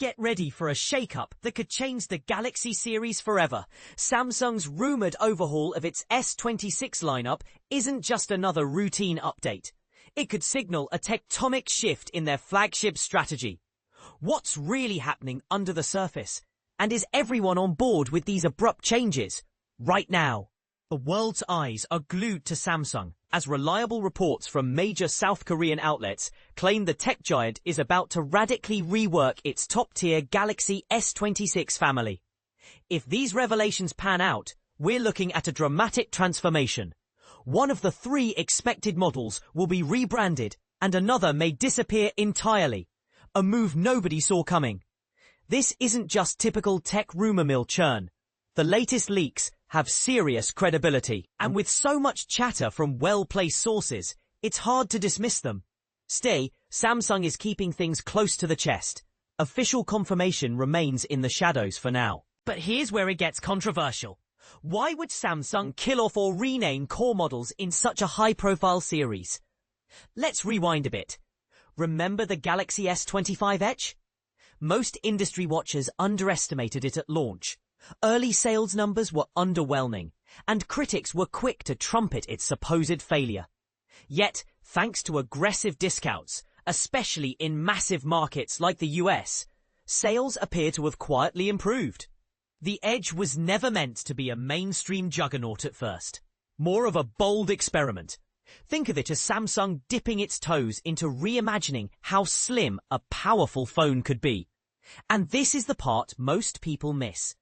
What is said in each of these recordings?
Get ready for a shake-up that could change the Galaxy series forever. Samsung's rumoured overhaul of its S26 lineup isn't just another routine update. It could signal a tectonic shift in their flagship strategy. What's really happening under the surface? And is everyone on board with these abrupt changes? Right now, the world's eyes are glued to Samsung as reliable reports from major South Korean outlets claim the tech giant is about to radically rework its top-tier Galaxy S26 family. If these revelations pan out, we're looking at a dramatic transformation. One of the 3 expected models will be rebranded and another may disappear entirely, a move nobody saw coming. This isn't just typical tech rumor mill churn. The latest leaks have serious credibility, and with so much chatter from well-placed sources, it's hard to dismiss them. Still, Samsung is keeping things close to the chest. Official confirmation remains in the shadows for now. But here's where it gets controversial. Why would Samsung kill off or rename core models in such a high-profile series? Let's rewind a bit. Remember the Galaxy S25 Edge? Most industry watchers underestimated it at launch. Early sales numbers were underwhelming, and critics were quick to trumpet its supposed failure. Yet, thanks to aggressive discounts, especially in massive markets like the US, sales appear to have quietly improved. The Edge was never meant to be a mainstream juggernaut at first, more of a bold experiment. Think of it as Samsung dipping its toes into reimagining how slim a powerful phone could be. And this is the part most people miss.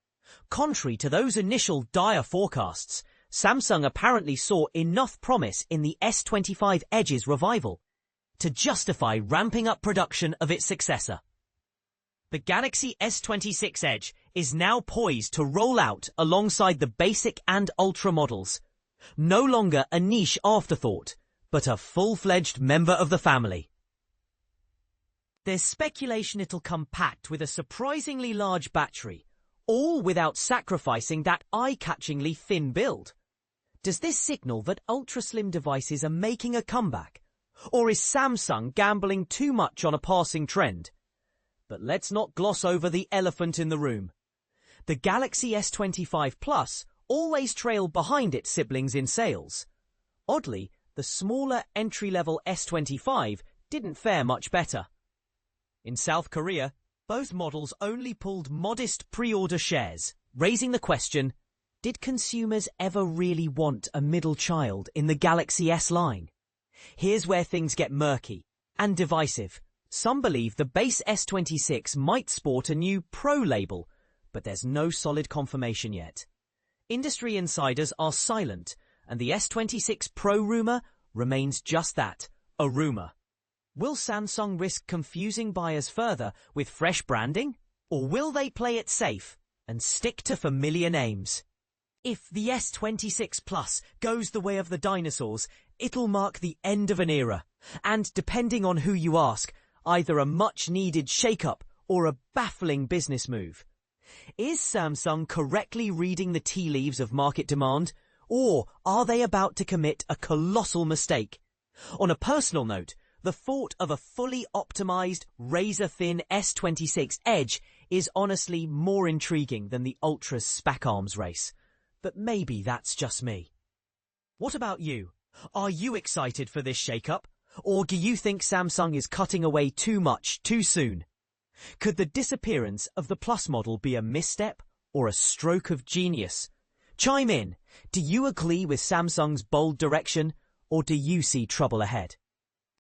Contrary to those initial dire forecasts, Samsung apparently saw enough promise in the S25 Edge's revival to justify ramping up production of its successor. The Galaxy S26 Edge is now poised to roll out alongside the basic and Ultra models. No longer a niche afterthought, but a full-fledged member of the family. There's speculation it'll come packed with a surprisingly large battery, all without sacrificing that eye-catchingly thin build. Does this signal that ultra-slim devices are making a comeback? Or is Samsung gambling too much on a passing trend? But let's not gloss over the elephant in the room. The Galaxy S25 Plus always trailed behind its siblings in sales. Oddly, the smaller entry-level S25 didn't fare much better. In South Korea, both models only pulled modest pre-order shares, raising the question, did consumers ever really want a middle child in the Galaxy S line? Here's where things get murky and divisive. Some believe the base S26 might sport a new Pro label, but there's no solid confirmation yet. Industry insiders are silent, and the S26 Pro rumor remains just that, a rumor. Will Samsung risk confusing buyers further with fresh branding? Or will they play it safe and stick to familiar names? If the S26 Plus goes the way of the dinosaurs, it'll mark the end of an era. And depending on who you ask, either a much-needed shake-up or a baffling business move. Is Samsung correctly reading the tea leaves of market demand? Or are they about to commit a colossal mistake? On a personal note, the thought of a fully optimized, razor-thin S26 Edge is honestly more intriguing than the Ultra's SPAC arms race. But maybe that's just me. What about you? Are you excited for this shake-up? Or do you think Samsung is cutting away too much too soon? Could the disappearance of the Plus model be a misstep or a stroke of genius? Chime in. Do you agree with Samsung's bold direction, or do you see trouble ahead?